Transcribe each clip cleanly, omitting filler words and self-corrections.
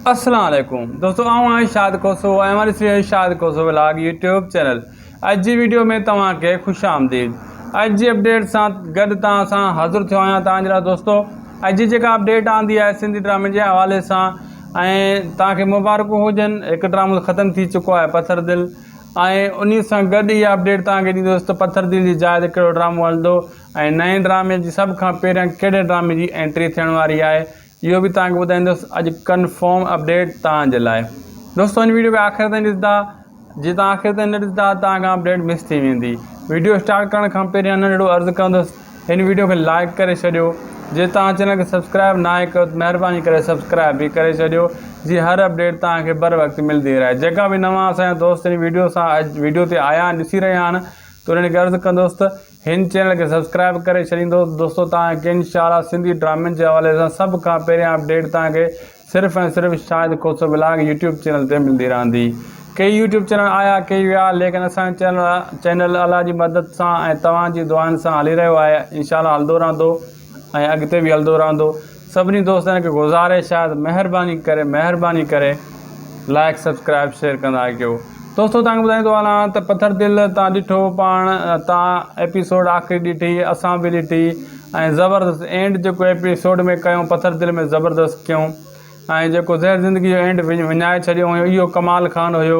अस्सलाम वालेकुम दोस्तों, आऊँ शाद कोसो हमारे श्री शाद कोसो व्लॉग यूट्यूब चैनल। अज जी वीडियो में तव्हांखे खुश आमदीद। अज जी अपडेट सां गॾु तव्हां सां हाज़िर थियो आहियां तव्हांजे लाइ दोस्तों। अज जी जेका अपडेट आंदी आहे सिंधी ड्रामे जे हवाले सां ऐं तव्हांखे मुबारकूं हुजनि। हिकु ड्रामो ख़तमु थी चुको आहे पत्थर दिल, ऐं उन सां गॾु इहा अपडेट तव्हांखे ॾींदुसि त पत्थर दिल जी जाइ ते कहिड़ो ड्रामो हलंदो ऐं नए ड्रामे जी सभ खां पहिरियां कहिड़े ड्रामे जी एंट्री थियण वारी आहे, इहो बि तव्हांखे ॿुधाईंदुसि अॼु कन्फर्म अपडेट तव्हांजे लाइ। दोस्तों हिन वीडियो खे आख़िर ताईं ॾिसंदा, जे तव्हां आख़िर ताईं न ॾिसंदा तव्हांखां अपडेट मिस थी वेंदी। वीडियो स्टार्ट करण खां पहिरियां नंढिड़ो अर्ज़ु कंदुसि हिन वीडियो खे लाइक करे छॾियो। जे तव्हां चैनल खे सब्सक्राइब न आहे कयो त महिरबानी करे सब्सक्राइब बि करे छॾियो, जीअं हर अपडेट तव्हांखे बर वक़्तु मिलंदी रहे। जेका बि नवां असांजा दोस्त हिन वीडियो सां वीडियो ते आया आहिनि, ॾिसी रहिया आहिनि, त उन्हनि खे अर्ज़ु कंदुसि त हिन चैनल खे सब्सक्राइब करे छॾींदो दोस्तों। तव्हांखे इंशाअल्लाह सिंधी ड्रामनि जे हवाले सां सभ खां पहिरियां अपडेट तव्हांखे सिर्फ़ु ऐं सिर्फ़ु शाहिद कोसो व्लॉग यूट्यूब चैनल ते मिलंदी रहंदी। कई यूट्यूब चैनल आया कई विया, लेकिन असांजो चैनल अल्लाह जी मदद सां ऐं तव्हांजी दुआनि सां हली रहियो आहे। इंशाअल्लाह हलंदो रहंदो ऐं अॻिते बि हलंदो रहंदो। सभिनी दोस्तनि खे गुज़ारिश आहे महिरबानी करे लाइक सब्सक्राइब शेयर कंदा कयो। दोस्तों तव्हांखे ॿुधाईंदो हलां त पत्थर दिल तव्हां ॾिठो पाण, तव्हां एपिसोड आख़िरी ॾिठी, असां बि ॾिठी ऐं ज़बरदस्त एंड जेको एपिसोड में कयूं पत्थर दिल में ज़बरदस्त कयूं। ऐं जेको ज़हर ज़िंदगी जो एंड विञाए छॾियो हुयो इहो कमाल खान हुयो,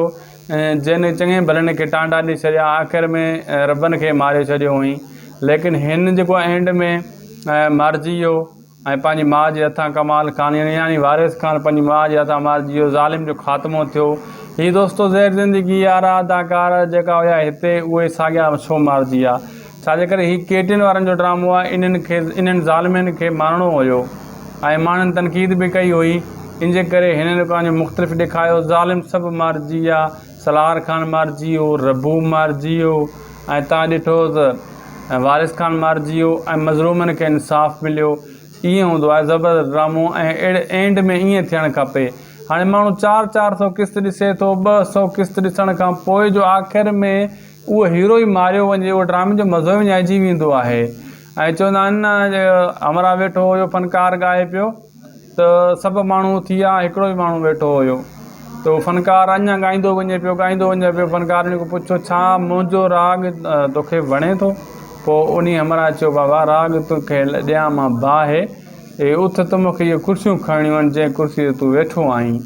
जंहिं चङे भलनि खे टांडा ॾेई छॾिया, आख़िर में रबनि खे मारे छॾियो हुई। लेकिन हिन जेको एंड में मारिजी वियो ऐं पंहिंजी माउ जे हथां कमाल खान यानी वारिस खान पंहिंजी माउ जे हथां मारिजी वियो, ज़ालिम जो ख़ात्मो थियो। हीअ दोस्तों ज़हर ज़िंदगी वारा अदाकार जेका हुया हिते उहे साॻिया छो मारिजी विया, छाजे करे हीअ केटिन वारनि जो ड्रामो आहे। इन्हनि ज़ालिमनि खे मारणो हुयो ऐं माण्हुनि तनक़ीद बि कई हुई, इन जे करे हिननि पंहिंजो मुख़्तलिफ़ ॾेखारियो। ज़ालिम सभु मारिजी विया, सलार ख़ान मारिजी वियो, रबू मारिजी वियो ऐं तव्हां ॾिठो त वारिस ख़ान मारिजी वियो ऐं मज़लूमनि खे इंसाफ़ मिलियो। ईअं हूंदो आहे ज़बरदस्त ड्रामो ऐं अहिड़े एंड में ईअं थियणु खपे। हाणे माण्हू 400 किस्त ॾिसे थो, 200 किस्त ॾिसण खां पोइ जो आख़िर में उहो हीरो ई मारियो वञे, उहो ड्रामे जो मज़ो ई विञाइजी वेंदो आहे। ऐं चवंदा आहिनि न हमरा वेठो हुयो फ़नकार ॻाए पियो त सभु माण्हू थी विया, हिकिड़ो ई माण्हू वेठो हुयो त उहो फ़नकार अञा ॻाईंदो वञे पियो। फ़नकार ने पुछो छा मुंहिंजो राग तोखे वणे थो? पोइ उन हमरा चयो बाबा राग तोखे ॾियां मां बाहि, उथ त मूंखे इहे कुर्सियूं खणणियूं आहिनि जंहिं कुर्सी ते तूं वेठो आहीं।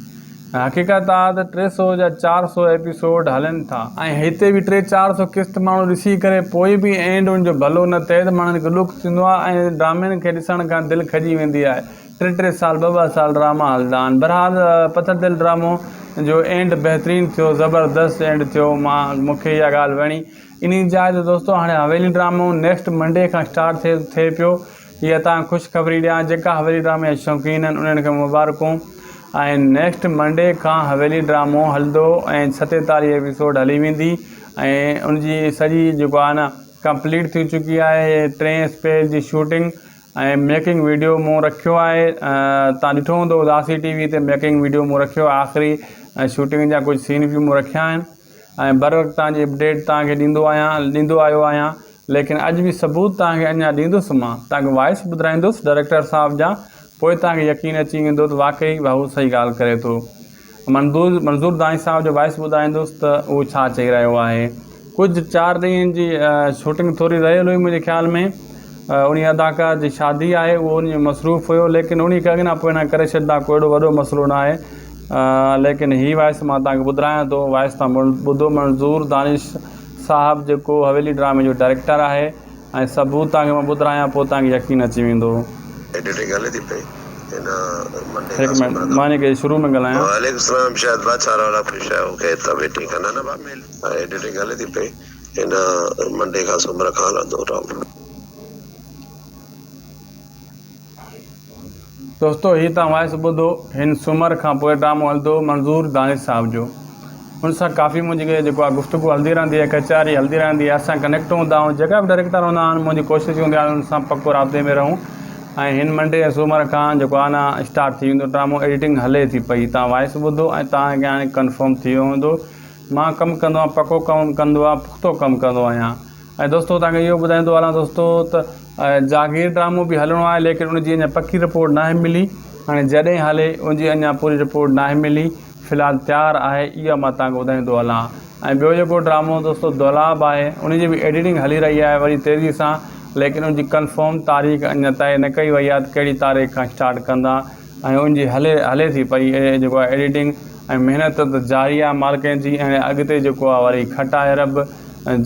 हक़ीक़त आहे त 300 या 400 एपिसोड हलनि था ऐं हिते बि 300-400 किस्त माण्हू ॾिसी करे पोइ बि एंड उनजो भलो न थिए त माण्हुनि खे ॾुख थींदो आहे ऐं ड्रामनि खे ॾिसण खां दिलि खजी वेंदी आहे। 3 साल 2 साल ड्रामा हलंदा आहिनि। बहरहाल पत्थर दिल ड्रामो जो एंड बहितरीनु थियो, ज़बरदस्त एंड थियो, मूंखे इहा ॻाल्हि वणी। इन जाइ ते दोस्तों हाणे हवेली ड्रामो नेक्स्ट मंडे खां स्टार्ट थिए पियो। इहा तव्हां ख़ुशख़बरी ॾियां, जेका हवेली ड्रामे जा शौक़ीन आहिनि उन्हनि खे मुबारकूं। ऐं नेक्स्ट मंडे खां हवेली ड्रामो हलंदो ऐं 47 एपिसोड हली वेंदी ऐं उनजी सॼी जेको आहे न कंप्लीट थी चुकी आहे। 3 स्पेस जी शूटिंग ऐं मेकिंग वीडियो मूं रखियो आहे। तव्हां ॾिठो हूंदो उदासी TV ते मेकिंग वीडियो मूं रखियो आहे, आख़िरी शूटिंग जा कुझु सीन बि मूं रखिया आहिनि ऐं बर वक़्तु तव्हांजी अपडेट तव्हांखे ॾींदो आयो आहियां। लेकिन अॼु बि सबूत तव्हांखे अञा ॾींदुसि, मां तव्हांखे वॉइस ॿुधाईंदुसि डायरेक्टर साहिब जा, पोइ तव्हांखे यकीन अची वेंदो त वाक़ई भाऊ सही ॻाल्हि करे थो। मंज़ूर दानी साहिब जो वॉइस ॿुधाईंदुसि त उहो छा चई रहियो आहे। कुझु 4 ॾींहंनि जी शूटिंग थोरी रहियल हुई मुंहिंजे ख़्याल में। उन अदाकार जी शादी आहे, उहो उन मसरूफ़ हुयो, लेकिन उन खे अॻियां पोइ करे छॾंदा, कोई एॾो वॾो मसइलो न आहे। लेकिन हीअ वॉइस मां तव्हांखे ॿुधायां थो, वॉइस तव्हां ॿुधो। मंज़ूर दानिश साहिब जेको हवेली ड्रामे जो डायरेक्टर आहे ऐं सबूत तव्हांखे मां ॿुधायां, पोइ तव्हांखे यकीन अची वेंदो। हिकु मिनट मां हिनखे शुरू में ॻाल्हायां। वालेकुम शायद बादशाह वाला खुश है ओके तबे ठीक है ना बामेल एडिटिंग हले थी पे इन मंडे का सोमवार खां हलंदो ड्रामो। दोस्तों हीअ तव्हां वॉइस ॿुधो, हिन सूमर खां पोइ ड्रामो हलंदो मंज़ूर दानिश साहिब जो। उन सां काफ़ी मुंहिंजी जेको आहे गुफ़्तगू हलंदी रहंदी आहे, कचहरी हलंदी रहंदी आहे, असां कनेक्ट हूंदा आहियूं। जेका बि डायरेक्टर हूंदा आहिनि मुंहिंजी कोशिशि हूंदी आहे उन सां पको राब्ते में रहूं। ऐं हिन मंडे ऐं सूमर खां जेको आहे न स्टार्ट थी वेंदो ड्रामो, एडिटिंग हले थी पई। तव्हां वॉइस ॿुधो ऐं तव्हांखे हाणे कंफर्म थी वियो हूंदो। मां कमु कंदो आहियां, पको कमु कंदो आहियां, पुख़्तो कमु कंदो आहियां। ऐं दोस्तों तव्हांखे इहो ॿुधाईंदो हलां दोस्तों त जागीर ड्रामो बि हलणो आहे, लेकिन उनजी अञा पकी रिपोर्ट न आहे मिली। हाणे जॾहिं हले उनजी अञा पूरी रिपोर्ट नाहे मिली, फ़िलहालु तयारु आहे, इहा मां तव्हांखे ॿुधाईंदो हलां। ऐं ॿियो जेको ड्रामो दोस्तो दुलाब आहे, उनजी बि एडिटिंग हली रही आहे वरी तेज़ी सां, लेकिन उनजी कंफर्म तारीख़ अञा तय न कई वई आहे कहिड़ी तारीख़ खां स्टार्ट कंदा, ऐं उनजी हले थी पई जेको आहे एडिटिंग, ऐं महिनत त जारी आहे मालिकनि जी। ऐं अॻिते जेको आहे वरी खटाए रब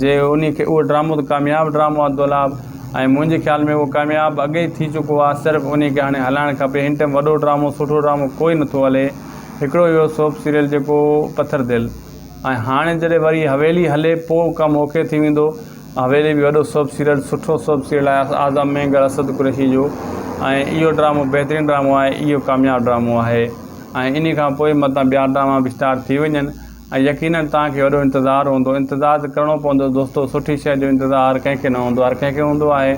जे उन खे उहो ड्रामो त कामयाबु ड्रामो आहे दुलाब, ऐं मुंहिंजे ख़्याल में उहो कामयाबु अॻे ई थी चुको आहे, सिर्फ़ु उन खे हाणे हलाइणु खपे। हिन टाइम वॾो ड्रामो सुठो ड्रामो कोई नथो हले, हिकिड़ो इहो सोप सीरियल जेको पत्थर दिलि, ऐं हाणे जॾहिं वरी हवेली हले पोइ कमु ओके थी वेंदो। हवेली बि वॾो सोप सीरियल सुठो सोप सीरियल आहे आज़म मेंगल असद कुरैशी जो, ऐं इहो ड्रामो बहितरीनु ड्रामो आहे, इहो कामयाबु ड्रामो आहे। ऐं इन खां पोइ मथां ॿिया ड्रामा बि स्टार्ट थी वञनि, ऐं यकीननि तव्हांखे वॾो इंतज़ारु हूंदो, इंतज़ारु त करिणो पवंदो दोस्तो, सुठी शइ जो इंतज़ारु कंहिंखे न हूंदो, हर कंहिंखे हूंदो आहे।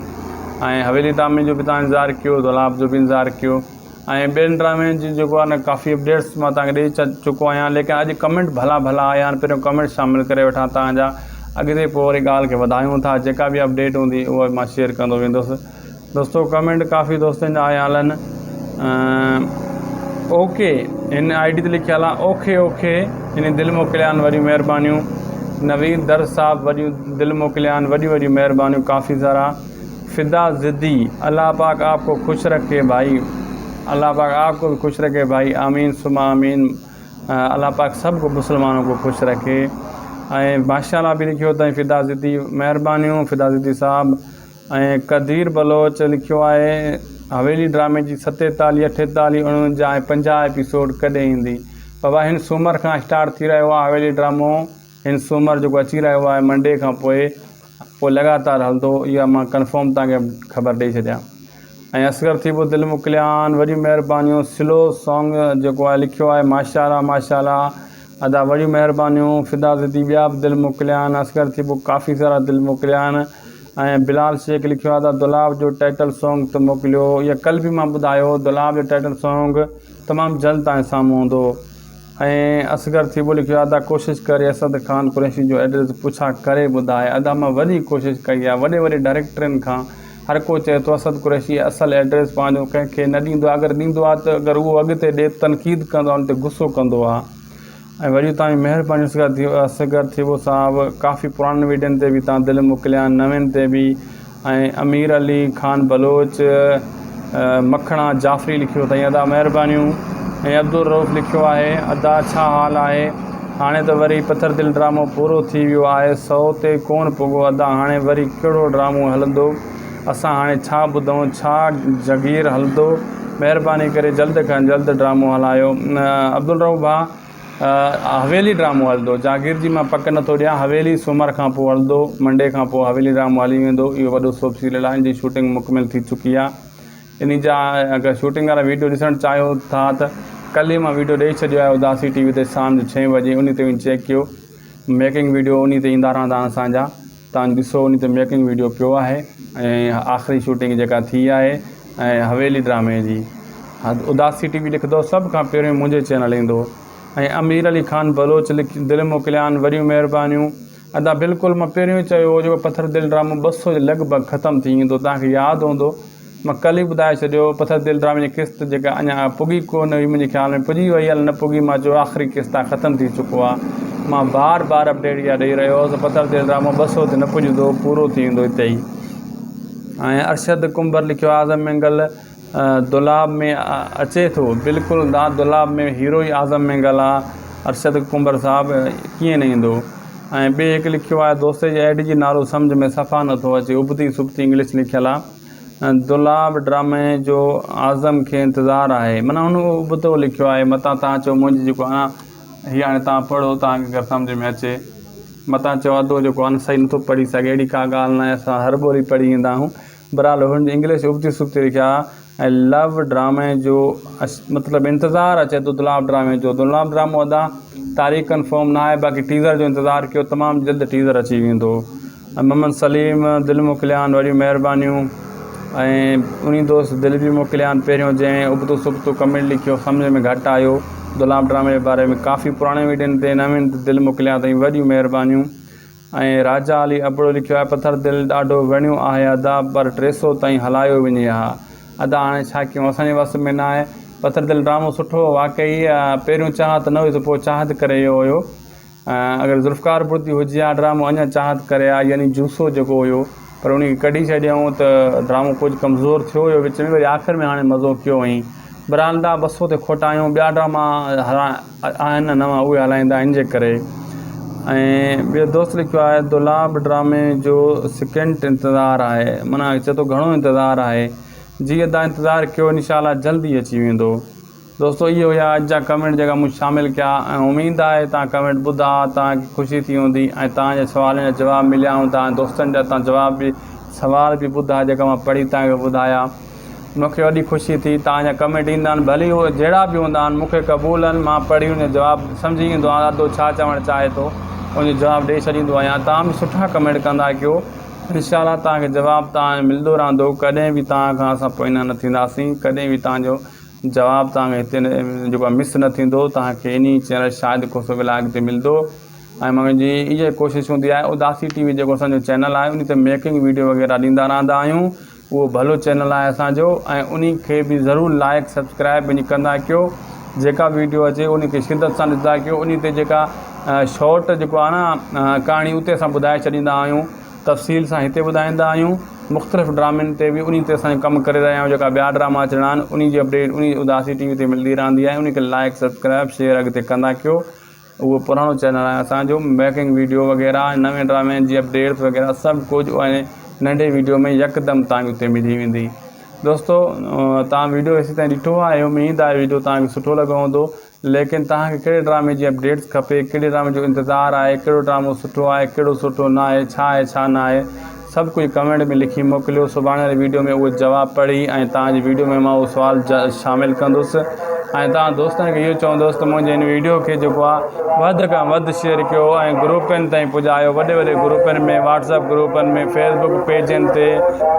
ऐं हवेली ड्रामे जो बि तव्हां इंतज़ारु कयो, दुलाब जो बि इंतज़ारु कयो, ऐं ॿियनि ड्रामे जी जेको आहे न काफ़ी अपडेट्स मां तव्हांखे ॾेई चुको आहियां, लेकिन अॼु कमेंट भला आया आहिनि, पहिरियों कमेंट शामिलु करे वठां तव्हांजा, अॻिते पोइ वरी ॻाल्हि खे वधायूं था। जेका बि अपडेट हूंदी उहा मां शेयर कंदो वेंदुसि दोस्तो। कमेंट काफ़ी दोस्तनि जा आया हलनि। ओके हिन ID ते लिखियल आहे ओके हिन दिलि मोकिलियानि वॾियूं महिरबानियूं। नवीद दर साहब वॾियूं दिलि मोकिलियानि, वॾियूं महिरबानियूं काफ़ी सारा। फ़िदा ज़िद्दी, अल्लाह पाक आपको खुश रखे भाई, अल्लाह पाक आपको भी खुश रखे भाई, आमीन सुमा आमीन। अल्लाह पाक सबको मुसलमानों को खुश रखे। ऐं माशाल्लाह बि लिखियो अथई फ़िदा ज़िद्दी, महिरबानियूं फ़िदा ज़िद्दी साहब। ऐं कदीर बलोच लिखियो आहे हवेली ड्रामे जी 47, 48, 49 ऐं 50 एपिसोड कॾहिं ईंदी? बाबा हिन सूमर खां स्टार्ट थी रहियो आहे हवेली ड्रामो, हिन सूमर जेको अची रहियो आहे मंडे खां पोइ लगातार हलंदो, इहा मां कंफर्म तव्हांखे ख़बर ॾेई छॾियां। ऐं असगर थी पोइ दिलि मोकिलियानि, वॾियूं महिरबानियूं। स्लो सॉन्ग जेको आहे लिखियो आहे माशाल्लाह अदा, वॾियूं महिरबानियूं। फ़िदा ज़िद्दी ॿिया बि दिलि मोकिलियानि, असगर थी पोइ काफ़ी सारा दिलि मोकिलियानि। ऐं बिलाल शेख लिखियो आहे त दुलाब जो टाइटल सॉन्ग त मोकिलियो, इहा कल्ह बि मां ॿुधायो, दुलाब जो टाइटल सॉन्ग तमामु जल्द तव्हांजे साम्हूं हूंदो। ऐं असगर थी पोइ लिखियो आहे त कोशिशि करे असद ख़ान कुरैशी जो एड्रेस पुछा करे ॿुधाए। अदा मां वॾी कोशिशि कई आहे, वॾे डायरेक्टरनि खां हर को चए थो असद कुरैशी असुलु एड्रेस पंहिंजो कंहिंखे न ॾींदो आहे, अगरि ॾींदो आहे त अगरि उहो अॻिते ॾे तनक़ीद कंदो आहे, उन ते गुस्सो कंदो आहे। ऐं वरी तव्हांजी महिरबानी असगर थी वियो साहिबु, काफ़ी पुराणनि वीडियोनि ते बि तव्हां दिलि मोकिलिया, नवें ते बि। ऐं अमीर अली ख़ान बलोच, मखणा जाफ़री लिखियो अथई, अदा महिरबानियूं। ऐं अब्दुल रऊफ़ लिखियो आहे अदा छा हाल आहे? हाणे त वरी पत्थर दिलि ड्रामो पूरो थी वियो आहे, 100 ते कोन पुॻो अदा, हाणे वरी कहिड़ो ड्रामो हलंदो? असां हाणे छा ॿुधूं, छा जगीर हलंदो? महिरबानी करे जल्द खां जल्द ड्रामो हलायो। अब्दुल रऊफ़ भाउ हवेली ड्रामो हलंदो, जागीर जी मां पक नथो ॾियां, हवेली सूमर खां पोइ हलंदो, मंडे खां पोइ हवेली ड्रामो हली वेंदो। इहो वॾो सोप सीरियल आहे, इन जी शूटिंग मुकमिल थी चुकी आहे। इन जा अगरि शूटिंग वारा वीडियो ॾिसणु चाहियो था त कल्ह ई मां वीडियो ॾेई छॾियो आहे उदासी TV ते शाम जो 6 बजे, उन ते वञी चेक कयो। मेकिंग वीडियो उन ते ईंदा रहंदा असांजा, तव्हां ॾिसो उन ते मेकिंग वीडियो पियो आहे। ऐं आख़िरी शूटिंग जेका थी आहे ऐं हवेली ड्रामे जी, उदासी TV लिखंदो, सभ खां पहिरियों मुंहिंजे चैनल ईंदो। ऐं अमीर अली ख़ान बलोच दिलि मोकिलियानि, वॾियूं महिरबानियूं। अदा बिल्कुलु मां पहिरियों ई चयो हो जेको पत्थर दिलि ड्रामो 200 जे लॻभॻि ख़तमु थी वेंदो, तव्हांखे यादि हूंदो, मां कल्ह ई ॿुधाए छॾियो। पत्थर दिलि ड्रामे जी क़िस्त जेका अञा पुॻी कोन हुई, मुंहिंजे ख़्याल में पुॼी वई आहे, न पुॻी, मां चयो आख़िरी क़िस्त आहे, ख़तमु थी चुको आहे। मां बार अपडेट इहा ॾेई रहियो हुउसि, पत्थर दिलि ड्रामो 200 ते न पुॼंदो, पूरो थी वेंदो हिते ई। ऐं अरशद कुंबर लिखियो आहे आज़म मेंगल दुलाब में अचे थो, बिल्कुलु दुलाब में हीरो ई आज़म मेंगल आहे। अरशद कुंबर साहिबु कीअं न ईंदो? ऐं ॿिए हिकु लिखियो आहे दोस्त जी ID जी नालो सम्झ में सफ़ा नथो अचे, उबती सुबती इंग्लिश लिखियलु आहे। दुलाब ड्रामे जो आज़म खे इंतज़ारु आहे, माना हुन उबतो लिखियो आहे, मतां तव्हां चओ मुंहिंजी जेको आहे हीअ हाणे तव्हां पढ़ो, तव्हांखे अगरि सम्झ में अचे, मतां चओ अधो जेको आहे सही नथो पढ़ी सघे, अहिड़ी का ॻाल्हि न आहे, असां हर ॿोली पढ़ी ईंदा आहियूं। बहरहाल हुनजी इंग्लिश उबती सुबती लिखिया। ऐं लव ड्रामे जो मतिलबु इंतज़ारु अचे थो दुलाब ड्रामे जो। दुलाब ड्रामो अदा तारीख़ कंफर्म न आहे, बाक़ी टीज़र जो इंतज़ारु कयो, तमामु जल्द टीज़र अची वेंदो। मोहम्मद सलीम दिलि मोकिलियानि, वॾियूं महिरबानियूं। ऐं उन दोस्त दिलि बि मोकिलियानि, पहिरियों जंहिं उबतो सुबतो कमेंट लिखियो सम्झ में घटि आयो दुलाब ड्रामे जे बारे में, काफ़ी पुराणे वीडियोनि ते नवीन दिलि मोकिलिया अथई, वॾियूं महिरबानियूं। ऐं राजा अली अबड़ो लिखियो आहे पत्थर दिलि ॾाढो वणियो आहे अदा, पर 300 ताईं हलायो वञे हा। अदा हाणे छा कयूं, असांजे वस में न आहे, पत्थर दिल ड्रामो सुठो वाकई पहिरियों चाहत न हुई त पोइ चाहत करे इहो हुयो। अगरि ज़ुल्फ़कार बुर्दी हुजे हा ड्रामो अञा चाहत करे हा, यानी जूसो जेको हुयो, पर उन खे कढी छॾियऊं त ड्रामो कुझु कमज़ोर थियो हुयो विच में, वरी आख़िर में हाणे मज़ो कयो हुअईं। बरालदा 200 ते खोटायूं, ॿिया ड्रामा आहिनि नवां उहे हलाईंदा इन जे करे। ऐं ॿियो दोस्त लिखियो आहे दुलाब ड्रामे जो सेकेंड इंतज़ारु आहे, माना चए थो घणो इंतज़ारु आहे। जीअं तव्हां इंतज़ारु कयो इंशाअल्लाह जल्दी अची वेंदो। दोस्तो इहो हुया अॼु जा कमेंट जेका मूं शामिलु कया, ऐं उमेदु आहे तव्हां कमेंट ॿुधा तव्हांखे ख़ुशी थी हूंदी ऐं तव्हांजे सुवालनि जा जवाब मिलिया ऐं तव्हां दोस्तनि जा तव्हां जवाब बि सुवाल बि ॿुधा जेका मां पढ़ी तव्हांखे ॿुधाया। मूंखे वॾी ख़ुशी थी। तव्हांजा कमेंट ईंदा आहिनि, भली उहे जहिड़ा बि हूंदा आहिनि मूंखे क़बूल आहिनि, मां पढ़ी उन जवाबु सम्झी ईंदो आहियां ॾाढो छा चवणु चाहे थो, उनजो जवाबु ॾेई छॾींदो आहियां। तव्हां बि सुठा कमेंट कंदा कयो, इंशाअल्लाह तव्हांखे जवाबु तव्हांजो मिलंदो रहंदो। कॾहिं बि तव्हां खां असां पोइना न थींदासीं, कॾहिं बि तव्हांजो जवाबु तव्हांखे हिते जेको आहे मिस न थींदो, तव्हांखे इन चैनल शाहिद कोसो व्लॉग ते मिलंदो। ऐं मुंहिंजी इहा कोशिशि हूंदी आहे उदासी टीवी जेको असांजो चैनल आहे उन ते मेकिंग वीडियो वग़ैरह ॾींदा रहंदा आहियूं। उहो भलो चैनल आहे असांजो, ऐं उन खे बि ज़रूरु लाइक सब्सक्राइब वञी कंदा कयो। जेका वीडियो अचे उन खे शिदत सां ॾिसंदा कयो। उन ते जेका शॉर्ट जेको आहे न कहाणी उते असां ॿुधाए छॾींदा आहियूं, तफ़सील सां हिते ॿुधाईंदा आहियूं। मुख़्तलिफ़ ड्रामनि ते बि उन ते असांजो कमु करे रहिया आहियूं। जेका ॿिया ड्रामा अचणा आहिनि उन जी अपडेट उन उदासी टीवी ते मिलंदी रहंदी आहे। उन खे लाइक सब्सक्राइब शेयर अॻिते कंदा कयो। उहो पुराणो चैनल आहे असांजो, मेकिंग वीडियो वग़ैरह नवे ड्रामे जी अपडेट्स वग़ैरह सभु कुझु ऐं नंढे वीडियो में यकदमि तव्हांखे उते मिली वेंदी। दोस्तो तव्हां वीडियो हेसि ताईं ॾिठो आहे, उमेदु आहे वीडियो तव्हांखे सुठो लॻो हूंदो। लेकिन तव्हांखे कहिड़े ड्रामे जी अपडेट्स खपे, कहिड़े ड्रामे जो इंतज़ारु आहे, कहिड़ो ड्रामो सुठो आहे, कहिड़ो सुठो न आहे, छा न आहे, सभु कुझु कमेंट में लिखी मोकिलियो। सुभाणे वारी वीडियो में उहो जवाबु पढ़ी ऐं तव्हांजी वीडियो में मां उहो सुवालु शामिलु कंदुसि। ऐं तव्हां दोस्तनि खे इहो चवंदुसि त मुंहिंजे हिन वीडियो खे जेको आहे वधि खां वधि शेयर कयो ऐं ग्रुपनि ताईं पुॼायो, वॾे वॾे ग्रुपनि में, व्हाट्सअप ग्रुपनि में, फेसबुक पेजनि ते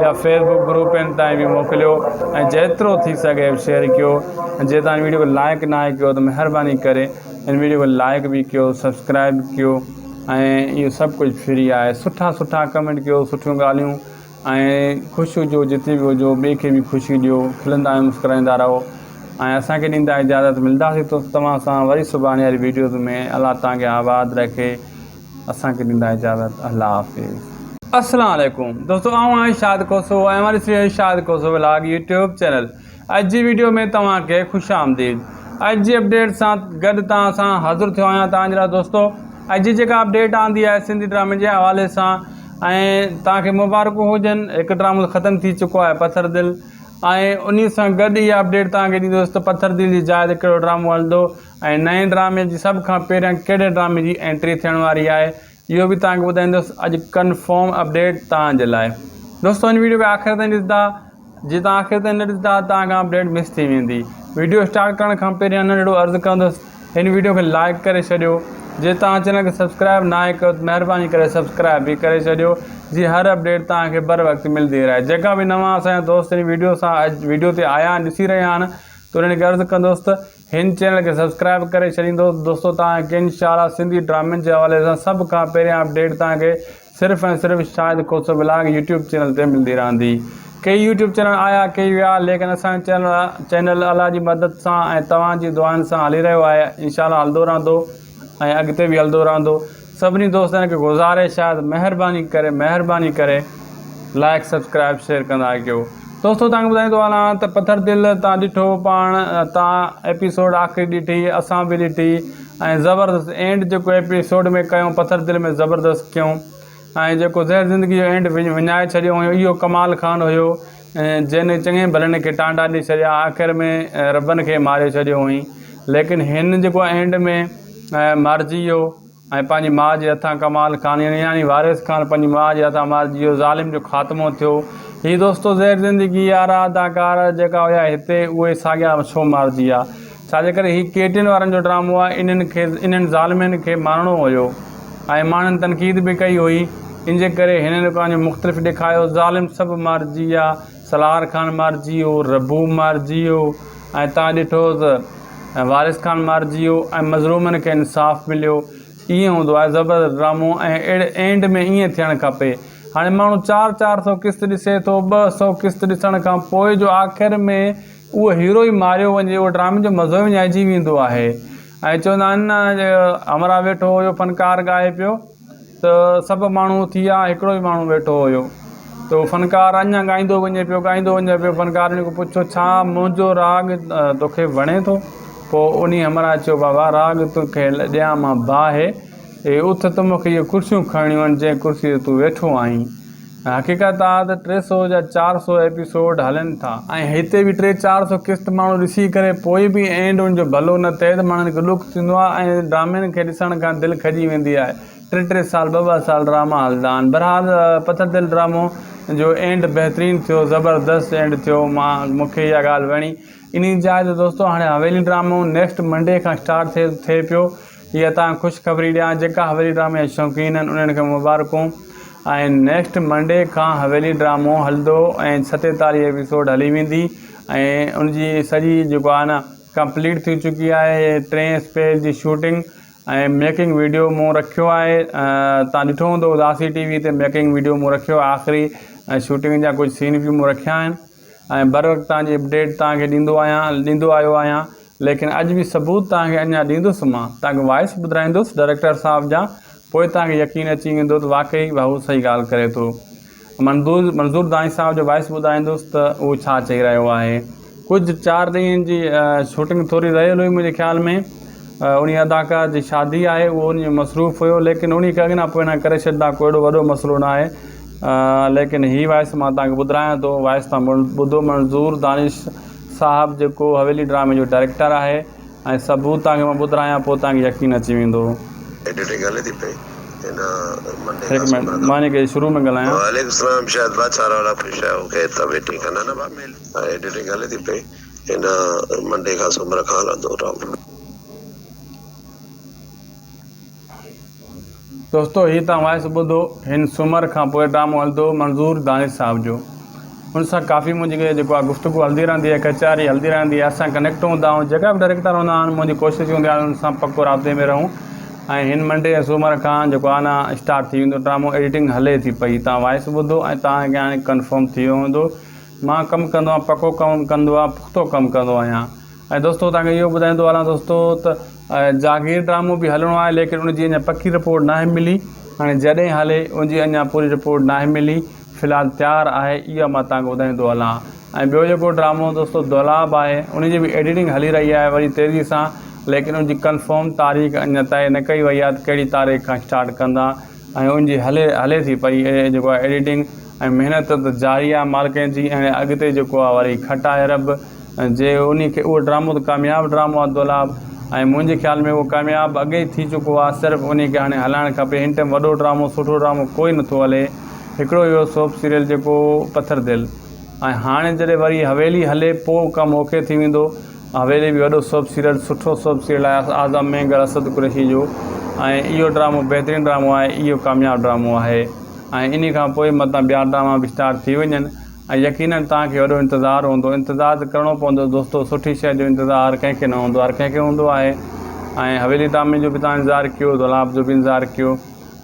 या फेसबुक ग्रुपनि ताईं बि मोकिलियो ऐं जेतिरो थी सघे शेयर कयो। जे तव्हां वीडियो खे लाइक न आहे कयो त महिरबानी करे हिन वीडियो खे लाइक बि कयो, सब्सक्राइब कयो, ऐं इहो सभु कुझु फ्री आहे। सुठा कमेंट कयो, सुठियूं ॻाल्हियूं ऐं ख़ुशि हुजो, जिते बि हुजो ॿिए खे बि ख़ुशी ॾियो, खिलंदा ऐं मुस्कुराईंदा रहो। ऐं असांखे ॾींदा इजाज़त, मिलंदासीं तो तव्हां सां वरी सुभाणे वारी वीडियोज़ में। अलाह तव्हांखे आबाद रखे, असांखे ॾींदा इजाज़त। अल्लाह हाफ़िज़। अस्सलाम वालेकुम दोस्तो, आऊं आहियां शाहिद कोसो ऐं हमारी सीरीज़ शाहिद कोसो व्लॉग यूट्यूब चैनल। अॼु जी वीडियो में तव्हांखे ख़ुशि आमदीद। अॼु जी अपडेट सां गॾु तव्हां सां हाज़िर थियो आहियां तव्हांजे लाइ। दोस्तो अॼु जी जेका अपडेट आंदी आहे सिंधी ड्रामे जे हवाले सां, ऐं तव्हांखे मुबारकूं हुजनि। हिकु ड्रामो ख़तमु थी चुको आहे पत्थर दिल, ऐं उन सां गॾु इहा अपडेट तव्हांखे ॾींदुसि त पत्थर दिल जी जाइ ते कहिड़ो ड्रामो हलंदो ऐं नए ड्रामे जी सभ खां पहिरियां कहिड़े ड्रामे जी एंट्री थियण वारी आहे, इहो बि तव्हांखे ॿुधाईंदुसि अॼु कन्फर्म अपडेट तव्हांजे लाइ। दोस्तो हिन वीडियो खे आख़िर ताईं ॾिसंदा, जे तव्हां आख़िर ताईं न ॾिसंदा तव्हांखां अपडेट मिस थी वेंदी। वीडियो स्टार्ट करण खां पहिरियां नंढिड़ो अर्ज़ु कंदुसि, हिन वीडियो खे लाइक करे छॾियो। जे तव्हां चैनल खे सब्सक्राइब न आहे कयो त महिरबानी करे सब्सक्राइब बि करे छॾियो, जीअं हर अपडेट तव्हांखे बर वक़्तु मिलंदी रहे। जेका बि नवां असांजा दोस्त हिन वीडियो सां अॼु वीडियो ते आया आहिनि, ॾिसी रहिया आहिनि, त उन्हनि खे अर्ज़ु कंदुसि त हिन चैनल खे सब्सक्राइब करे छॾींदो। दोस्तो तव्हांखे इंशाअल्लाह सिंधी ड्रामनि जे हवाले सां सभ खां पहिरियां अपडेट तव्हांखे सिर्फ़ु ऐं सिर्फ़ु शाहिद कोसो व्लॉग यूट्यूब चैनल ते मिलंदी रहंदी। कई यूट्यूब चैनल आया, कई विया, लेकिन असांजो चैनल अलाह जी मदद सां ऐं तव्हांजी दुआनि सां हली रहियो आहे। इंशाअल्लाह हलंदो रहंदो ऐं अॻिते बि हलंदो रहंदो। सभिनी दोस्तनि खे गुज़ारिश आहे त महिरबानी करे लाइक सब्सक्राइब शेयर कंदा कयो। दोस्तो तव्हांखे ॿुधाईंदो हलां त पत्थर दिल तव्हां ॾिठो पाण, तव्हां एपिसोड आख़िरी ॾिठी, असां बि ॾिठी, ऐं ज़बरदस्त एंड जेको एपिसोड में कयूं पत्थर दिल में ज़बरदस्त कयूं। ऐं जेको ज़हर ज़िंदगी जो एंड विञाए छॾियो हुयो इहो कमाल खान हुयो, जंहिं चङे भलनि खे टांडा ॾेई छॾिया, आख़िर में रबनि खे मारे छॾियो हुई। लेकिन हिन जेको एंड में मारिजी वियो ऐं पंहिंजी माउ जे हथां कमाल खान यानी वारिस खान पंहिंजी माउ जे हथां मारिजी वियो, ज़ालिम जो ख़ात्मो थियो। हीअ दोस्तो ज़हर ज़िंदगी वारा अदाकार जेका हुया हिते उहे साॻिया छो मारिजी विया, छाजे करे हीअ केटियुनि वारनि जो ड्रामो आहे। इन्हनि ज़ालिमनि खे मारणो हुयो ऐं माण्हुनि तनक़ीद बि कई हुई, इन जे करे हिननि पंहिंजो मुख़्तलिफ़ ॾेखारियो। ज़ालिम सभु मारिजी विया, सलार ख़ान मारिजी वियो, रबू मारिजी वियो, ऐं तव्हां ॾिठो त वारिस ख़ान मारिजी वियो ऐं मज़लूमनि खे इंसाफ़ मिलियो। ईअं हूंदो आहे ज़बरदस्त ड्रामो, ऐं अहिड़े एंड में ईअं थियणु खपे। हाणे माण्हू 400 क़िस्त ॾिसे थो, 200 क़िस्त ॾिसण खां पोइ जो आख़िर में उहो हीरो ई मारियो वञे, उहो ड्रामे जो मज़ो ई विञाइजी वेंदो आहे। ऐं चवंदा आहिनि न अमरा वेठो हुयो फ़नकार ॻाए पियो त सभु माण्हू थी विया, हिकिड़ो ई माण्हू वेठो हुयो त उहो फ़नकार अञा ॻाईंदो वञे पियो। फ़नकार हुन खां पुछो छा मुंहिंजो राग तोखे वणे थो? पोइ उन अमरा चयो बाबा राग तोखे ॾियां मां बाहि उथ त मूंखे इहे कुर्सियूं खणणियूं आहिनि जंहिं कुर्सी ते तूं वेठो आहीं। हक़ीक़त आहे त 300 या 400 एपिसोड हलनि था ऐं हिते बि 300-400 क़िस्त माण्हू ॾिसी करे पोइ बि एंड उनजो भलो न थिए त माण्हुनि खे ॾुख थींदो आहे ऐं ड्रामनि खे ॾिसण खां दिलि खजी वेंदी आहे। 3-3 साल 2-2 साल ड्रामा हलंदा आहिनि। बहरहाल पथर दिलि ड्रामो जो एंड बहितरीनु थियो, ज़बरदस्त एंड थियो। मूंखे इहा ॻाल्हि वणी। इन जाइ ते दोस्तो हाणे हवेली ड्रामो नेक्स्ट मंडे खां स्टार्ट थिए पियो। इहा तव्हां ख़ुशख़बरी ॾियां, जेका हवेली ड्रामे जा शौक़ीन आहिनि उन्हनि खे मुबारकूं। ऐं नेक्स्ट मंडे खां हवेली ड्रामो हलंदो ऐं 47 एपिसोड हली वेंदी ऐं उनजी सॼी जेको आहे न कंप्लीट थी चुकी आहे। 3 स्पेस जी शूटिंग ऐं मेकिंग वीडियो मूं रखियो आहे। तव्हां ॾिठो हूंदो उदासी TV ते मेकिंग वीडियो मूं रखियो आहे। आख़िरी ऐं शूटिंग जा कुझु सीन बि मूं रखिया आहिनि ऐं बर वक़्तु तव्हांजी अपडेट तव्हांखे ॾींदो आयो आहियां। लेकिन अॼु बि सबूत तव्हांखे अञा ॾींदुसि। मां तव्हांखे वॉइस ॿुधाईंदुसि डायरेक्टर साहिब जा, पोइ तव्हांखे यकीन अची वेंदो त वाक़ई भाऊ सही ॻाल्हि करे थो। मंज़ूर दानी साहिब जो वॉइस ॿुधाईंदुसि त उहो छा चई रहियो आहे। कुझु 4 ॾींहंनि जी शूटिंग थोरी रहियल हुई मुंहिंजे ख़्याल में। उन अदाकार जी शादी आहे, उहो उन मसरूफ़ हुयो, लेकिन उन खे अॻियां पोइ करे छॾंदा, कोई एॾो वॾो मसइलो न आहे। लेकिन हीअ वॉइस मां तव्हांखे ॿुधायां थो। वॉइस तव्हां ॿुधो। मंज़ूर दानिश साहिब जेको हवेली ड्रामे जो डायरेक्टर आहे ऐं सबूत तव्हांखे मां ॿुधायां, पोइ तव्हांखे यकीन अची वेंदो। एडिटिंग हले थी पई हिकु मिनट मां हिन खे शुरू में ॻाल्हायां। वालेकुम सलाम। शायद बादशाह वाला खुश है ओके तबे ठीक है ना बा मेल एडिटिंग हले थी पई इन मंडे खां सूमर खां हलंदो ड्रामो। दोस्तो हीअ तव्हां वॉइस ॿुधो। हिन सूमर खां पोइ ड्रामो हलंदो मंज़ूर दानिश साहिब जो। हुन सां काफ़ी मुंहिंजी जेको आहे गुफ़्तगू हलंदी रहंदी आहे, कचहरी हलंदी रहंदी आहे। असां कनेक्ट हूंदा आहियूं, जेका बि डायरेक्टर हूंदा आहिनि मुंहिंजी कोशिशि हूंदी आहे उन सां पको राब्ते में रहूं। ऐं हिन मंडे ऐं सूमर खां जेको आहे न स्टार्ट थी वेंदो ड्रामो। एडिटिंग हले थी पई। तव्हां वॉइस ॿुधो ऐं तव्हांखे हाणे कंफर्म थी वियो हूंदो। मां कमु कंदो आहियां, पको कमु कंदो आहे, पुख़्तो कमु कंदो आहियां। ऐं दोस्तो तव्हांखे इहो ॿुधाईंदो हलां दोस्तो त जागीर ड्रामो बि हलिणो आहे, लेकिन उनजी अञा पकी रिपोर्ट न आहे मिली। हाणे जॾहिं हले उनजी अञा पूरी रिपोर्ट न आहे मिली। फ़िलहालु तयारु आहे, इहा मां तव्हांखे ॿुधाईंदो हलां। ऐं ॿियो जेको ड्रामो दोस्तो दौलाब आहे, उनजी बि एडिटिंग हली रही आहे वरी तेज़ी सां, लेकिन उनजी कंफर्म तारीख़ अञा तय न कई वई आहे त कहिड़ी तारीख़ खां स्टार्ट कंदा। ऐं उनजी हले थी पई जेको आहे एडिटिंग ऐं महिनत त जारी आहे मालिकनि जी। ऐं अॻिते जेको आहे वरी खटाए रब जे उन खे उहो ड्रामो त कामयाबु ड्रामो आहे दौलाब। ऐं मुंहिंजे ख़्याल में उहो कामयाबु अॻे थी चुको आहे। सिर्फ़ु उन खे हाणे हलाइणु खपे। हिन टाइम वॾो ड्रामो सुठो ड्रामो कोई नथो हले। हिकिड़ो इहो सोप सीरियल जेको पथर दिलि। ऐं हाणे जॾहिं वरी हवेली हले पोइ कमु ओके थी वेंदो। हवेली बि वॾो सोप सीरियल, सुठो सोप सीरियल आहे आज़म मेंगर असद कुरैशी जो। ऐं इहो ड्रामो बहितरीनु ड्रामो आहे, इहो कामयाबु ड्रामो आहे। ऐं इन खां पोइ मतिलबु ॿिया ड्रामा बि स्टार्ट थी वञनि ऐं यकीननि तव्हांखे वॾो इंतज़ारु हूंदो। इंतज़ारु त करिणो पवंदो दोस्तो। सुठी शइ जो इंतज़ारु कंहिंखे न हूंदो, हर कंहिंखे हूंदो आहे। ऐं हवेली ड्रामे जो बि तव्हां इंतज़ारु कयो, दौलाब जो बि इंतज़ारु कयो।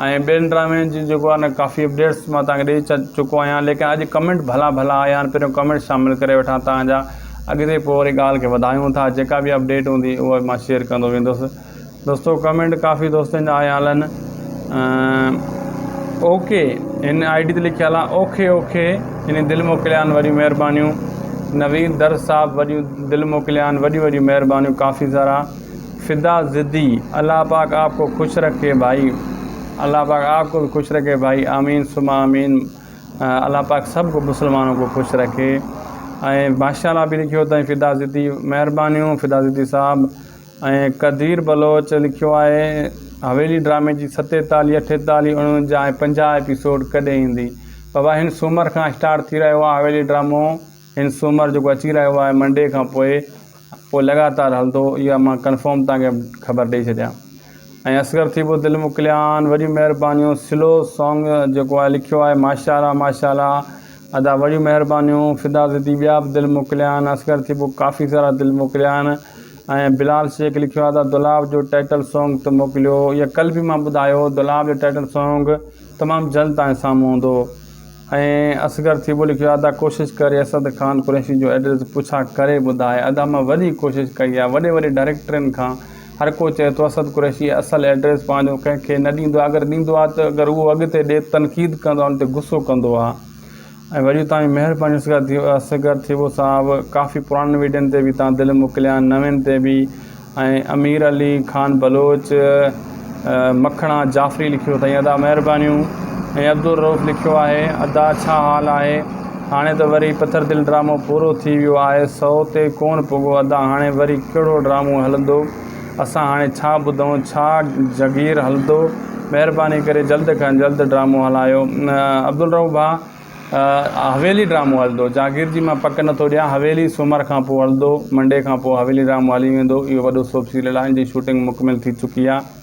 ऐं ॿियनि ड्रामनि जी जेको आहे न काफ़ी अपडेट्स मां तव्हांखे ॾेई चुको आहियां। लेकिन अॼु कमेंट भला आया आहिनि, पहिरियों कमेंट शामिलु करे वठां तव्हांजा। अॻिते पोइ वरी ॻाल्हि खे वधायूं था। जेका बि अपडेट हूंदी उहा मां शेयर कंदो वेंदुसि। दोस्तो कमेंट काफ़ी दोस्तनि जा आया हलनि। ओके हिन ID ते लिखियलु आहे ओके हिन दिलि मोकिलिया आहिनि वॾियूं महिरबानियूं। नवीद दर साहिबु वॾियूं दिलि मोकिलिया आहिनि, वॾियूं महिरबानियूं काफ़ी सारा। फ़िदा ज़िद्दी अल्लाह पाक आपको खुश रखे भाई, अल्लाह पाक आपको भी खुश रखे भाई, आमीन सुमा आमीन। अल्लाह पाक सबको मुसलमानों को खुश रखे। ऐं माशाल्लाह बि लिखियो अथई फ़िदा ज़िद्दी, महिरबानियूं फ़िदा ज़िद्दी साहिबु। ऐं कदीर बलोच लिखियो आहे हवेली ड्रामे जी 47, 48, 49 ऐं 50 एपिसोड कॾहिं ईंदी? बाबा हिन सूमर खां स्टार्ट थी रहियो आहे हवेली ड्रामो। हिन सूमर जेको अची रहियो आहे मंडे खां पोइ लगातार हलंदो। इहा मां कंफर्म तव्हांखे ख़बर ॾेई छॾियां। ऐं असगर थी पोइ दिलि मोकिलिया आहिनि, वॾियूं महिरबानियूं। स्लो सॉन्ग जेको आहे लिखियो आहे माशाल्लाह अदा, वॾियूं महिरबानियूं। फ़िदा ज़िद्दी ॿिया बि दिलि मोकिलिया आहिनि। असगर थी पोइ काफ़ी सारा दिलि मोकिलिया आहिनि। ऐं बिलाल शेख लिखियो आहे त दौलाब जो टाइटल सॉन्ग त मोकिलियो। इहा कल्ह बि मां ॿुधायो, दौलाब जो टाइटल सॉन्ग तमामु जल्द तव्हांजे साम्हूं हूंदो। ऐं असगर थीबो लिखियो आहे, अदा कोशिशि करे असद ख़ान कुरैशी जो एड्रेस पुछा करे ॿुधाए। अदा मां वॾी कोशिशि कई आहे, वॾे वॾे डायरेक्टरनि खां हर को चए थो असद कुरैशी असुलु एड्रेस पंहिंजो कंहिंखे न ॾींदो आहे, अगरि ॾींदो आहे त अगरि उहो अॻिते ॾिए तनक़ीद कंदो आहे, उन ते गुस्सो कंदो आहे। ऐं वरी तव्हांजी महिरबानी असगर थीबो साहिबु, काफ़ी पुराणनि वीडियोनि ते बि तव्हां दिलि मोकिलिया, नवें ते बि। ऐं अमीर अली ख़ान बलोच, मखणा जाफ़री लिखियो अथई, अदा महिरबानियूं। ऐं अब्दुल रऊफ़ लिखियो आहे, अदा छा हाल आहे? हाणे त वरी पथर दिलि ड्रामो पूरो थी वियो आहे, 100 ते कोन पुॻो अदा, हाणे वरी कहिड़ो ड्रामो हलंदो? असां हाणे छा ॿुधूं, छा जगीर हलंदो? महिरबानी करे जल्द खां जल्द ड्रामो हलायो। अब्दुल रऊफ़ भाउ, हवेली ड्रामो हलंदो, जागीर जी मां पक नथो ॾियां, हवेली सूमर खां पोइ हलंदो, मंडे खां पोइ हवेली ड्रामो हली वेंदो। इहो वॾो सोप सीरियल आहे, इन जी शूटिंग मुकमिल थी चुकी आहे।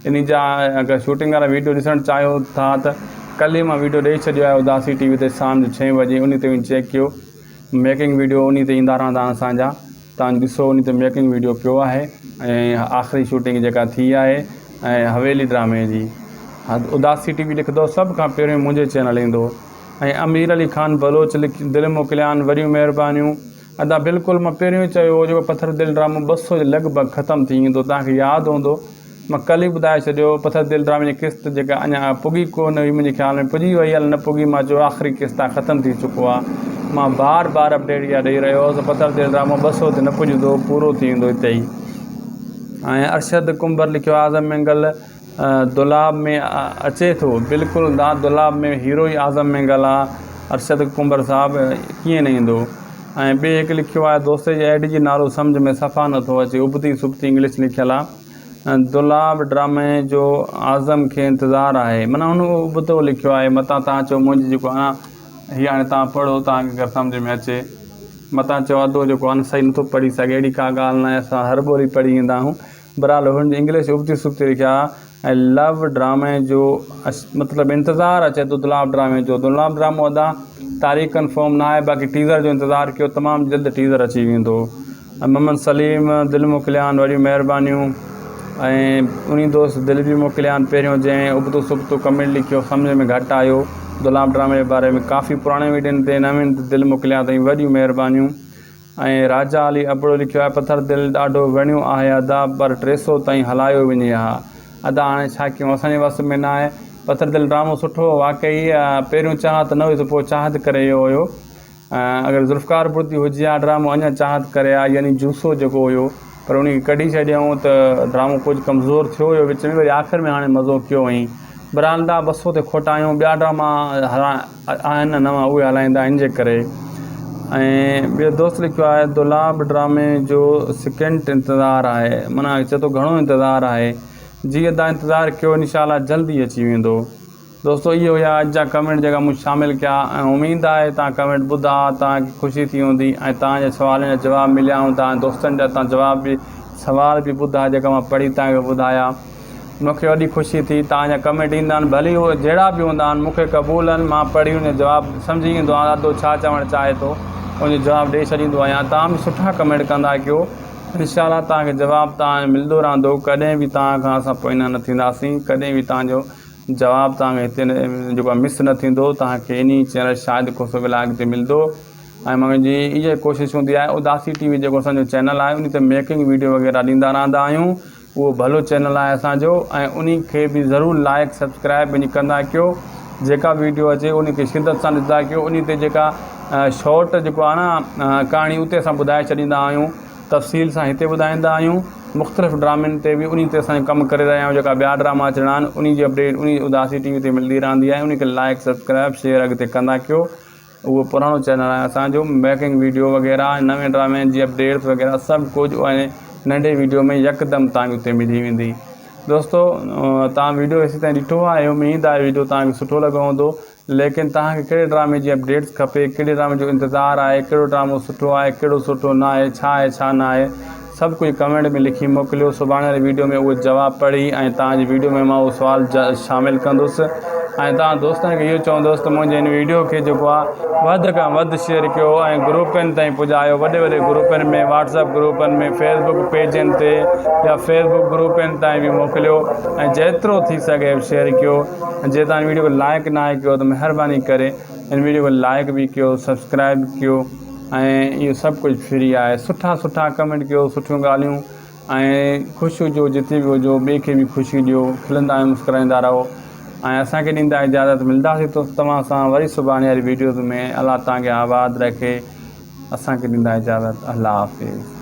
इन जा अगरि शूटिंग वारा वीडियो ॾिसणु चाहियो था त कल्ह मां वीडियो ॾेई छॾियो आहे उदासी टीवी ते शाम जो 6 बजे, उन ते वञी चेक कयो। मेकिंग वीडियो उन ते ईंदा रहंदा असांजा, तव्हां ॾिसो उन ते मेकिंग वीडियो पियो आहे। ऐं आख़िरी शूटिंग जेका थी आहे ऐं हवेली ड्रामे जी, उदासी टीवी लिखंदो सभ खां पहिरियों मुंहिंजे चैनल ईंदो। ऐं अमीर अली ख़ान बलोच दिलि मोकिलिया आहिनि, वॾियूं महिरबानियूं। अदा बिल्कुलु मां पहिरियों चयो हो, जेको पथर दिलि ड्रामो 200 जे लॻभॻि ख़तमु थी वेंदो, तव्हांखे यादि हूंदो। मां कल्ह ई ॿुधाए छॾियो, पथर दिलि ड्रामे जी किस्त जेका अञा पुॻी कोन हुई, मुंहिंजे ख़्याल में पुॼी वई आहे, न पुॻी। मां चयो आख़िरी किस्त आहे, ख़तमु थी चुको आहे। मां बार बार अपडेट इहा ॾेई रहियो हुउसि, पथर दिलि ड्रामो 200 ते न पुॼंदो, पूरो थी वेंदो हिते ई। ऐं अरशद कुंबर लिखियो आहे, आज़म मंगल दुलाब में अचे थो, बिल्कुलु दा दुलाब में हीरो ई आज़म मंगल आहे। अरशद कुंबर साहिबु कीअं न ईंदो। ऐं ॿिए हिकु लिखियो आहे, दोस्त जे एड जी नालो सम्झ में सफ़ा नथो अचे, उबती सुबती इंग्लिश लिखियलु आहे। दुलाब ड्रामे जो आज़म खे इंतज़ारु आहे, माना हुन उबतो लिखियो आहे। मतां तव्हां चओ मुंहिंजी जेको हीअ हाणे तव्हां पढ़ो, तव्हांखे अगरि सम्झ में अचे। मतां चओ अधो जेको आहे न सही नथो पढ़ी सघे, अहिड़ी का ॻाल्हि न आहे, असां हर ॿोली पढ़ी ईंदा आहियूं। बहरहाल हुनजी इंग्लिश उबती सुबती लिखिया। ऐं लव ड्रामे जो मतिलबु इंतज़ारु अचे थो दुलाब ड्रामे जो। दुलाब ड्रामो अदा तारीख़ कंफर्म न आहे, बाक़ी टीज़र जो इंतज़ारु कयो, तमामु जल्द टीज़र अची वेंदो। ऐं मोहम्मद सलीम दिलि मोकिलिया आहिनि, वॾियूं महिरबानियूं। ऐं उन दोस्त दिलि बि मोकिलिया आहिनि, पहिरियों जंहिं उबतो सुबतो कमेंट लिखियो सम्झ में घटि आयो दुलाब ड्रामे जे बारे में, काफ़ी पुराणे वीडियोनि ते नवें ते दिलि मोकिलिया अथई, वॾियूं महिरबानियूं। ऐं राजा अली अबड़ो लिखियो आहे, पथर दिलि ॾाढो वणियो आहे अदा, पर 300 ताईं हलायो वञे हा। अदा हाणे छा कयूं, असांजे वस में न आहे। पथर दिलि ड्रामो सुठो वाक़ई, पहिरियों चाहत न हुई त पोइ चाहत करे इहो हुयो। अगरि ज़ुल्फ़कार बुर्दी हुजे हा ड्रामो अञा चाहत करे आहे, यानी जूसो जेको हुयो, पर उन खे कढी छॾियऊं त ड्रामो कुझु कमज़ोर थियो हुयो विच में, वरी आख़िर में हाणे मज़ो कयो हुअईं। बहरहाल 200 ते खोटायूं, ॿिया ड्रामा आहिनि नवां, उहे हलाईंदा इन जे करे। ऐं ॿियो दोस्त लिखियो आहे, दुलाब ड्रामे जो सेकेंड इंतज़ारु आहे, माना चए थो घणो इंतज़ारु आहे। जीअं तव्हां इंतज़ारु कयो, इनशाला जल्दी अची वेंदो। दोस्तो इहो हुया अॼु जा कमेंट जेका मूं शामिलु कया, ऐं उमेदु आहे तव्हां कमेंट ॿुधा तव्हांखे ख़ुशी थी हूंदी, ऐं तव्हांजे सुवालनि जा जवाब मिलिया तव्हां दोस्तनि जा तव्हां जवाब बि सवाल बि ॿुधा जेका मां पढ़ी तव्हांखे ॿुधाया। मूंखे वॾी ख़ुशी थी, तव्हांजा कमेंट ईंदा आहिनि, भली उहे जहिड़ा बि हूंदा आहिनि मूंखे क़बूल आहिनि, मां पढ़ी उन जो जवाबु सम्झी ईंदो आहे, अधो छा चवणु चाहे थो उनजो जवाबु ॾेई छॾींदो आहियां। तव्हां बि सुठा कमेंट कंदा कयो, इनशाला तव्हांखे जवाबु तव्हां मिलंदो रहंदो, कॾहिं बि तव्हां खां असां पोइना न थींदासीं, कॾहिं बि तव्हांजो जवाबु तव्हांखे हिते जेको आहे मिस न थींदो, तव्हांखे इन चैनल शायदि को सो व्लॉग ते मिलंदो। ऐं मुंहिंजी इहा कोशिशि हूंदी आहे, उदासी टीवी जेको असांजो चैनल आहे उन ते मेकिंग वीडियो वग़ैरह ॾींदा रहंदा आहियूं, उहो भलो चैनल आहे असांजो, ऐं उन खे बि ज़रूरु लाइक सब्सक्राइब वञी कंदा कयो। जेका वीडियो अचे उन खे शिदत सां ॾिसंदा कयो, उन ते जेका शॉर्ट जेको आहे न कहाणी उते असां ॿुधाए छॾींदा आहियूं, तफ़सील सां हिते ॿुधाईंदा आहियूं। मुख़्तलिफ़ ड्रामनि ते बि उन ते असां कमु करे रहिया आहियूं, जेका ॿिया ड्रामा अचणा आहिनि उन जी अपडेट उन उदासी टीवी ते मिलंदी रहंदी आहे। उन खे लाइक सब्सक्राइब शेयर अॻिते कंदा कयो। उहो पुराणो चैनल आहे असांजो, मेकिंग वीडियो वग़ैरह नवे ड्रामे जी अपडेट्स वग़ैरह सभु कुझु ऐं नंढे वीडियो में यकदमि तव्हांखे उते मिली वेंदी। दोस्तो तव्हां वीडियो हेसि ताईं ॾिठो आहे, उमेदु आहे वीडियो तव्हांखे सुठो लॻो हूंदो, लेकिन तव्हांखे कहिड़े ड्रामे जी अपडेट्स खपे, कहिड़े ड्रामे जो इंतज़ारु आहे, कहिड़ो ड्रामो सुठो आहे, कहिड़ो सुठो न आहे, छा न आहे, सभु कुझु कमेंट में लिखी मोकिलियो। सुभाणे वारी वीडियो में उहो जवाबु पढ़ी ऐं तव्हांजी वीडियो में मां उहो सुवालु शामिलु कंदुसि। ऐं तव्हां दोस्तनि खे इहो चवंदुसि त मुंहिंजे हिन वीडियो खे जेको आहे वधि खां वधि शेयर कयो ऐं ग्रुपनि ताईं पुॼायो, वॾे वॾे ग्रुपनि में, व्हाट्सअप ग्रुपनि में, फेसबुक पेजनि ते या फेसबुक ग्रुपनि ताईं बि मोकिलियो, ऐं जेतिरो थी सघे शेयर कयो। जे तव्हां वीडियो खे लाइक न आहे कयो त महिरबानी करे हिन वीडियो को लाइक भी कयो, सब्सक्राइब कयो ऐं इहो सभु कुझु फ्री आहे। सुठा कमेंट कयो, सुठियूं ॻाल्हियूं ऐं ख़ुशि हुजो, जिते बि हुजो, ॿिए खे बि ख़ुशी ॾियो, खिलंदा ऐं मुस्कुराईंदा रहो ऐं असांखे ॾींदा इजाज़त। मिलंदासीं तो तव्हां सां वरी सुभाणे वारी वीडियोज़ में। अलाह तव्हांखे आबाद रखे। असांखे ॾींदा इजाज़त। अल्लाह हाफ़िज़।